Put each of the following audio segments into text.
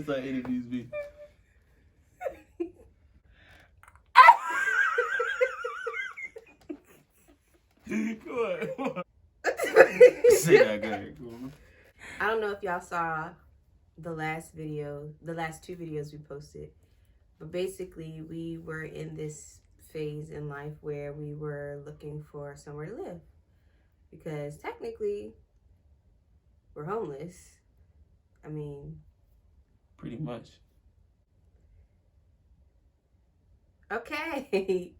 That's how interviews be. Come on. Say that, go ahead. I don't know if y'all saw the last two videos we posted, but basically we were in this phase in life where we were looking for somewhere to live, because technically we're homeless. I mean, pretty much. Okay.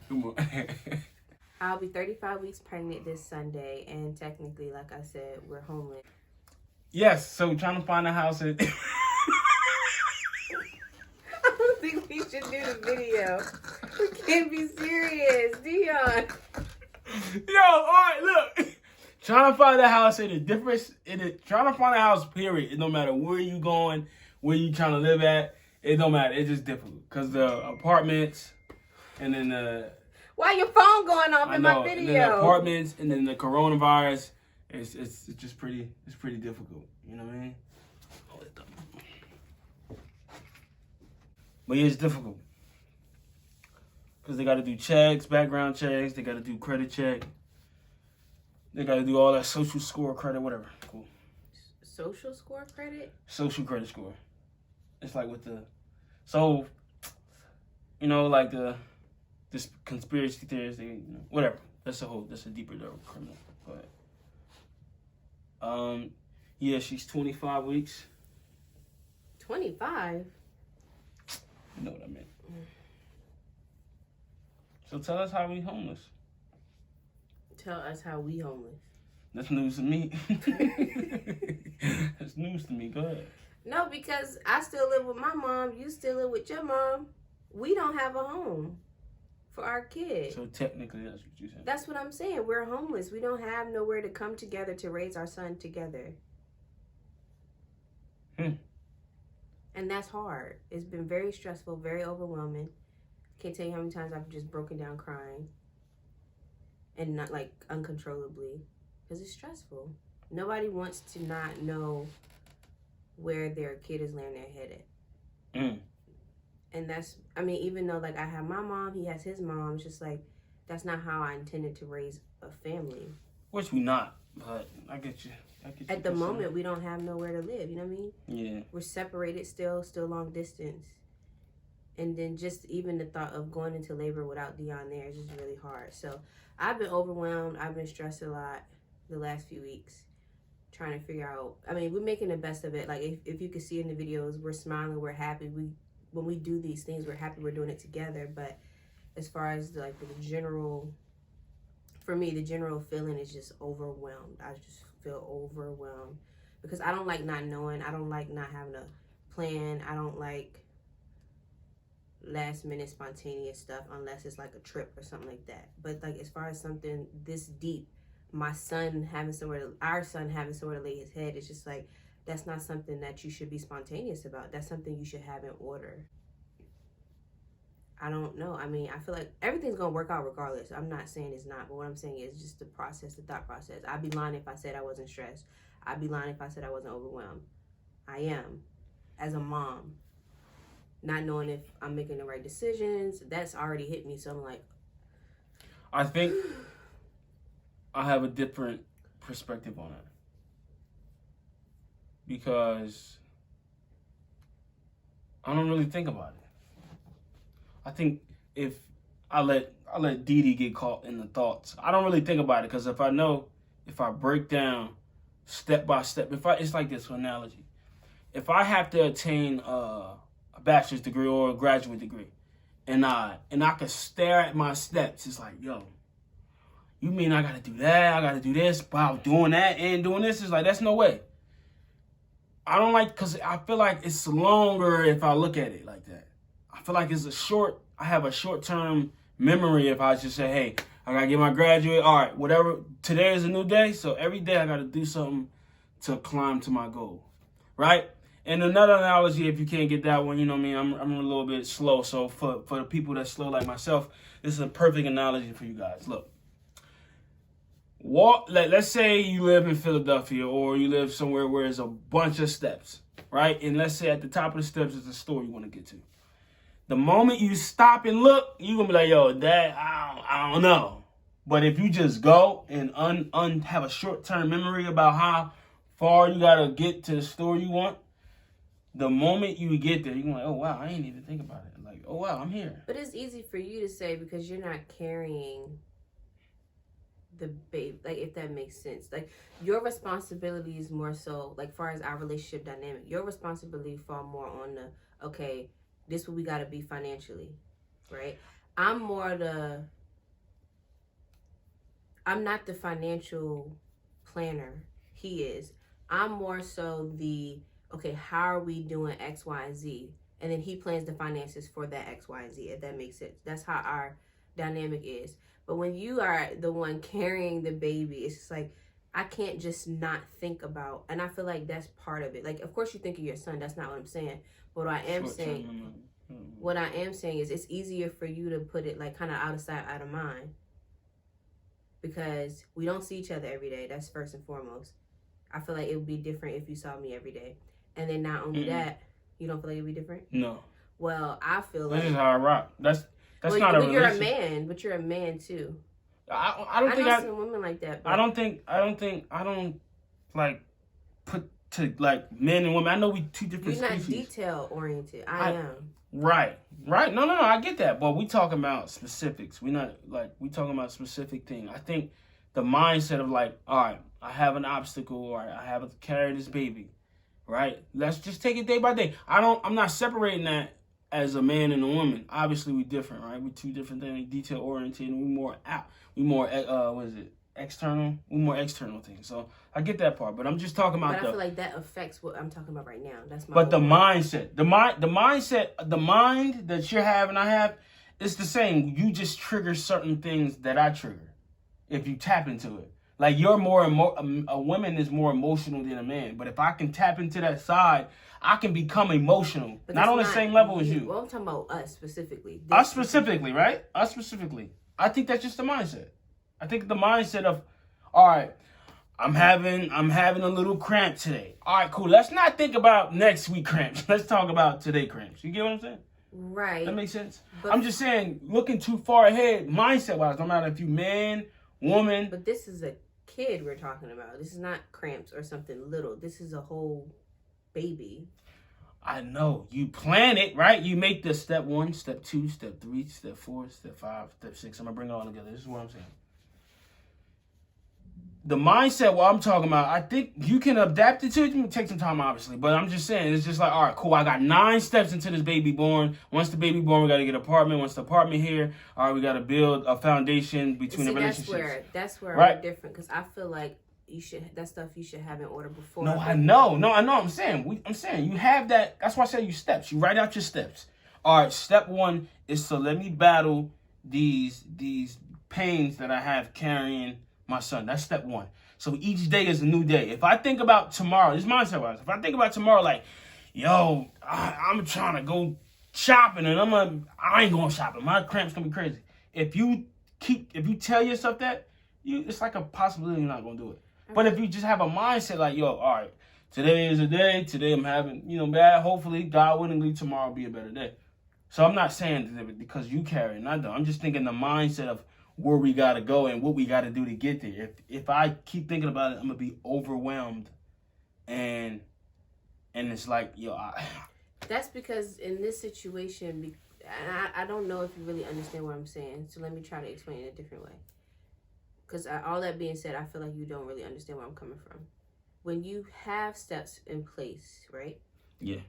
Come on. I'll be 35 weeks pregnant this Sunday, and technically, like I said, we're homeless. Yes, so trying to find a house at... I don't think we should do the video. We can't be serious, Dion. Yo, all right, look. Trying to find a house trying to find a house, period. It don't matter where you going, where you trying to live at. It don't matter. It's just difficult. Because the apartments and then the... Why your phone going off in my video? And then the apartments and then the coronavirus, it's just pretty difficult. You know what I mean? But yeah, it's difficult. Because they got to do checks, background checks. They got to do credit check. They got to do all that social score credit, whatever. Cool. Social score credit? Social credit score. It's like with the... So, you know, like this conspiracy theories, whatever. That's a deeper criminal. But yeah, she's 25 weeks. 25? You know what I meant. So tell us how we homeless. Tell us how we homeless. That's news to me. That's news to me. Go ahead. No, because I still live with my mom. You still live with your mom. We don't have a home for our kids. So technically, that's what you said. That's what I'm saying. We're homeless. We don't have nowhere to come together to raise our son together. And that's hard. It's been very stressful, very overwhelming. Can't tell you how many times I've just broken down crying. And not like uncontrollably. Because it's stressful. Nobody wants to not know where their kid is laying their head at. And that's, I mean, even though like I have my mom, he has his mom, it's just like, that's not how I intended to raise a family. Which we not, but I get you. At the moment, we don't have nowhere to live, you know what I mean? Yeah. We're separated still long distance. And then just even the thought of going into labor without Dion there is just really hard. So I've been overwhelmed. I've been stressed a lot the last few weeks. Trying to figure out, I mean, we're making the best of it. Like if you could see in the videos, we're smiling, we're happy. When we do these things, we're happy we're doing it together. But as far as the general, for me, the general feeling is just overwhelmed. I just feel overwhelmed because I don't like not knowing. I don't like not having a plan. I don't like last minute spontaneous stuff unless it's like a trip or something like that. But like as far as something this deep, our son having somewhere to lay his head, it's just like, that's not something that you should be spontaneous about. That's something you should have in order. I don't know. I mean, I feel like everything's going to work out regardless. I'm not saying it's not, but what I'm saying is just the process, the thought process. I'd be lying if I said I wasn't stressed. I'd be lying if I said I wasn't overwhelmed. I am. As a mom, not knowing if I'm making the right decisions, that's already hit me. So I'm like, I think I have a different perspective on it. Because I don't really think about it. I think if I let Dee Dee get caught in the thoughts, I don't really think about it because if I break down step by step, it's like this analogy. If I have to attain a bachelor's degree or a graduate degree, and I could stare at my steps, it's like, yo, you mean I gotta do that? I gotta do this? Wow, doing that and doing this is like, that's no way. I don't like, because I feel like it's longer if I look at it like that. I feel like I have a short-term memory if I just say, hey, I got to get my graduate. All right, whatever. Today is a new day, so every day I got to do something to climb to my goal, right? And another analogy, if you can't get that one, you know what I mean, I'm a little bit slow. So for the people that's slow like myself, this is a perfect analogy for you guys. Look, let's say you live in Philadelphia or you live somewhere where there's a bunch of steps, right? And let's say at the top of the steps is a store you want to get to. The moment you stop and look, you're going to be like, yo, Dad, I don't know. But if you just go and have a short-term memory about how far you got to get to the store you want, the moment you get there, you're going to be like, oh, wow, I ain't even think about it. Like, oh, wow, I'm here. But it's easy for you to say because you're not carrying the baby, like, if that makes sense. Like, your responsibility is more so, like, far as our relationship dynamic, your responsibility fall more on the, okay, this what we got to be financially, right? I'm not the financial planner. He is. I'm more so the, okay, how are we doing X, Y, and Z? And then he plans the finances for that X, Y, and Z, if that makes sense. That's how our dynamic is. But when you are the one carrying the baby, it's just like, I can't just not think about, and I feel like that's part of it. Like, of course you think of your son. That's not what I'm saying. But what I am saying is it's easier for you to put it like kind of out of sight, out of mind. Because we don't see each other every day. That's first and foremost. I feel like it would be different if you saw me every day. And then not only that, you don't feel like it would be different? No. Well, I feel like... This is how I rock. That's not a relationship. You're a man, but you're a man too. I don't think I know some women like that. But... I don't like put to like men and women. I know we two different species. You're not detail oriented. I am. Right. No. I get that, but we talking about specifics. We talking about specific thing. I think the mindset of like, all right, I have an obstacle, or I have to carry this baby, right? Let's just take it day by day. I'm not separating that as a man and a woman. Obviously, we different, right? We two different things. Detail oriented, and we more external. We more external things. So I get that part, but I'm just talking about. But I feel like that affects what I'm talking about right now. That's my. But the mindset, the mind that you're having, I have, it's the same. You just trigger certain things that I trigger, if you tap into it. Like you're a woman is more emotional than a man. But if I can tap into that side, I can become emotional. Not on the same level as you. Well, I'm talking about us specifically. Us specifically, right? Us specifically. I think that's just the mindset. I think the mindset of, all right, I'm having a little cramp today. All right, cool. Let's not think about next week cramps. Let's talk about today cramps. You get what I'm saying? Right. That makes sense? But I'm just saying, looking too far ahead, mindset-wise, no matter if you man, woman. But this is a kid we're talking about. This is not cramps or something little. This is a whole baby. I know. You plan it, right? You make the step 1, step 2, step 3, step 4, step 5, step 6. I'm going to bring it all together. This is what I'm saying. The mindset, what I'm talking about, I think you can adapt it to it. You can take some time, obviously. But I'm just saying, it's just like, all right, cool. I got 9 steps into this baby born. Once the baby born, we got to get an apartment. Once the apartment here, all right, we got to build a foundation between the relationships. That's where right? I'm different. Because I feel like that stuff you should have in order before. No, I know. I'm saying you have that. That's why I say you steps. You write out your steps. All right, step 1 is to let me battle these pains that I have carrying my son. That's step 1. So each day is a new day. If I think about tomorrow, this mindset wise, if I think about tomorrow, like, yo, I'm trying to go shopping and I ain't going shopping. My cramps gonna be crazy. If you tell yourself that, it's like a possibility you're not gonna do it. But if you just have a mindset like, yo, all right, today is a day. Today I'm having, bad. Hopefully, God willingly, tomorrow will be a better day. So I'm not saying that because you carry it, not though. I'm just thinking the mindset of where we got to go and what we got to do to get there. If I keep thinking about it, I'm going to be overwhelmed. And it's like, yo. That's because in this situation, I don't know if you really understand what I'm saying. So let me try to explain it a different way. Because all that being said, I feel like you don't really understand where I'm coming from. When you have steps in place, right? Yeah.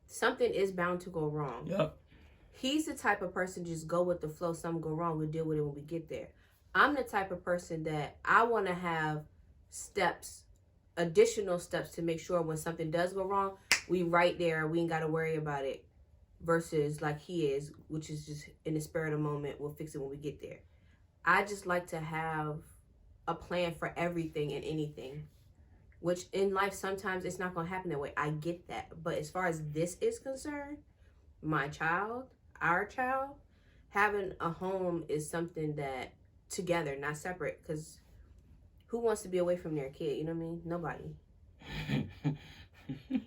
Something is bound to go wrong. Yep. He's the type of person just go with the flow. Something go wrong, we'll deal with it when we get there. I'm the type of person that I want to have steps, additional steps to make sure when something does go wrong, we right there. We ain't got to worry about it. Versus like he is, which is just in the spur of the moment. We'll fix it when we get there. I just like to have a plan for everything and anything. Which in life, sometimes it's not going to happen that way. I get that. But as far as this is concerned, my child, our child, having a home is something that together, not separate, because who wants to be away from their kid? You know what I mean? Nobody.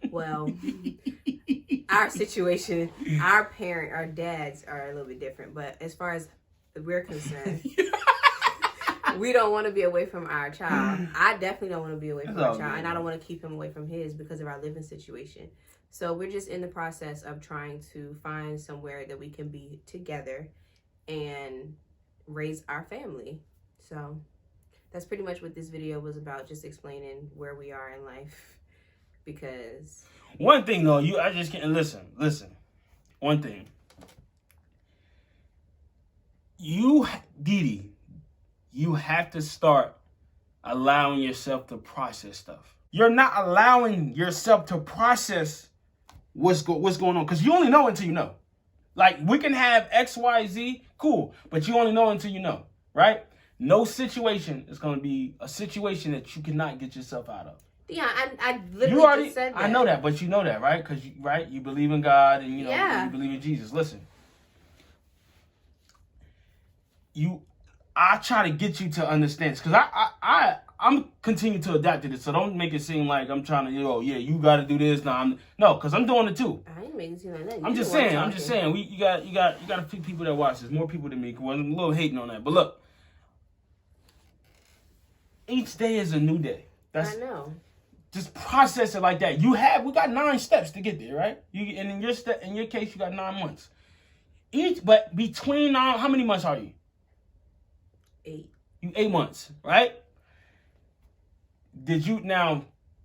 Well, our situation, our dads are a little bit different. But as far as we're concerned, we don't want to be away from our child. I definitely don't want to be away from our child. And I don't want to keep him away from his because of our living situation. So we're just in the process of trying to find somewhere that we can be together and raise our family. So that's pretty much what this video was about, just explaining where we are in life. Because one thing though, I just can't listen. One thing. Didi, you have to start allowing yourself to process stuff. You're not allowing yourself to process what's going on, because you only know until you know. Like, we can have X, Y, Z, cool, but you only know until you know, right? No situation is going to be a situation that you cannot get yourself out of. Yeah, I literally just said that. I know that, but you know that, right? Because you believe in God and you believe in Jesus. Listen, I try to get you to understand this, because I'm continuing to adapt to this, so don't make it seem like I'm trying to, you got to do this. No, because I'm doing it too. I ain't making it seem like that. I'm just saying. You got a few people that watch this, more people than me. Cause I'm a little hating on that, but look, each day is a new day. I know. Just process it like that. We got 9 steps to get there, right? And in your case, you got 9 months. But between how many months are you? 8. You 8 months, right?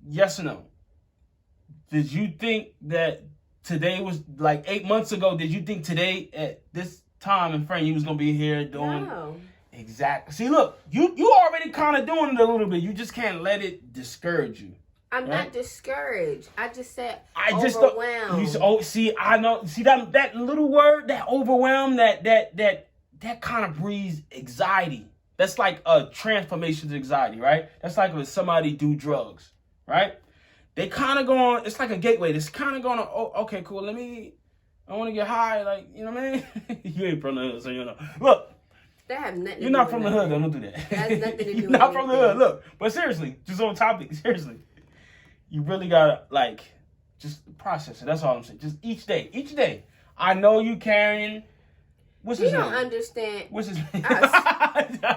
Yes or no? Did you think that today was like 8 months ago? Did you think today at this time in frame you was gonna be here doing? No. Exactly. See, look, you already kind of doing it a little bit. You just can't let it discourage you. I'm not discouraged. I just said overwhelmed. I know. See that little word, that overwhelmed, that kind of breeds anxiety. That's like a transformation to anxiety, right? That's like when somebody do drugs, right? They kind of go on. It's like a gateway. It's kind of going on. Oh, okay, cool. I want to get high. Like, you know what I mean? You ain't from the hood, so you know. Look. That have nothing. You're not from the hood, though. Don't do that. That has nothing to do with You're not from the hood. Look, but seriously, just on topic. Seriously, you really gotta just process it. That's all I'm saying. Just each day. I know you carrying. What's his name? You don't understand. What's his name?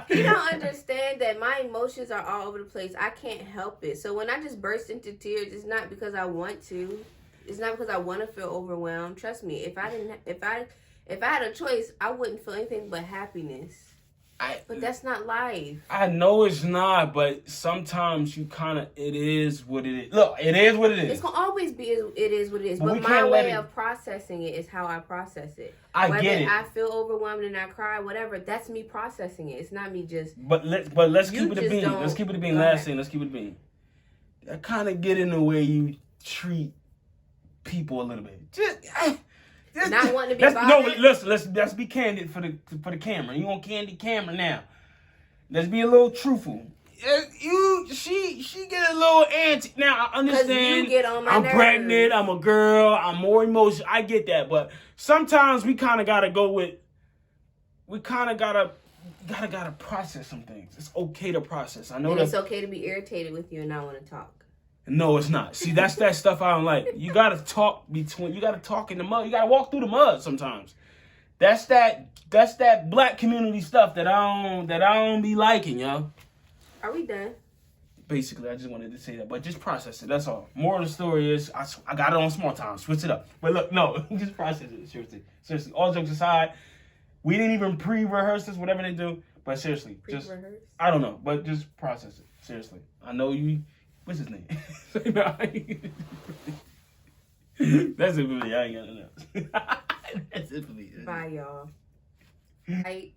You don't understand that my emotions are all over the place. I can't help it. So when I just burst into tears, it's not because I want to. It's not because I want to feel overwhelmed. Trust me. If I had a choice, I wouldn't feel anything but happiness. But that's not life. I know it's not, but sometimes it is what it is. Look, it is what it is. It's going to always be it is what it is. But my way of processing it is how I process it. I get it. I feel overwhelmed and I cry, whatever, that's me processing it. It's not me just... But let's keep it a bean. Let's keep it a bean. Last thing, let's keep it a bean. I kind of get in the way you treat people a little bit. Not wanting to be bothered. No, let's be candid for the camera. You on candid camera now. Let's be a little truthful. She get a little antsy. Now I understand. You get on my I'm nerves. pregnant. I'm a girl. I'm more emotional. I get that, but sometimes we kind of gotta go with. We kind of gotta process some things. It's okay to process. I know and it's okay to be irritated with you and not want to talk. No, it's not. See, that's that stuff I don't like. You gotta talk you gotta talk in the mud. You gotta walk through the mud sometimes. That's that black community stuff that I don't be liking, yo. Are we done? Basically, I just wanted to say that, but just process it. That's all. Moral of the story is I got it on small time. Switch it up. But look, no, just process it. Seriously. All jokes aside, we didn't even pre-rehearse this, whatever they do. But seriously, I don't know, but just process it. Seriously, I know you. What's his name? That's it for me. I ain't got nothing else. That's it for me. Bye, y'all. Like,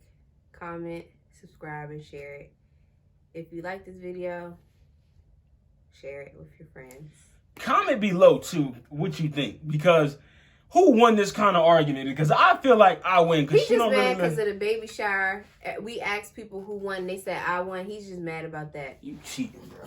comment, subscribe, and share it. If you like this video, share it with your friends. Comment below, too, what you think. Because who won this kind of argument? Because I feel like I win. He's just mad because of the baby shower. We asked people who won. They said I won. He's just mad about that. You cheating, bro.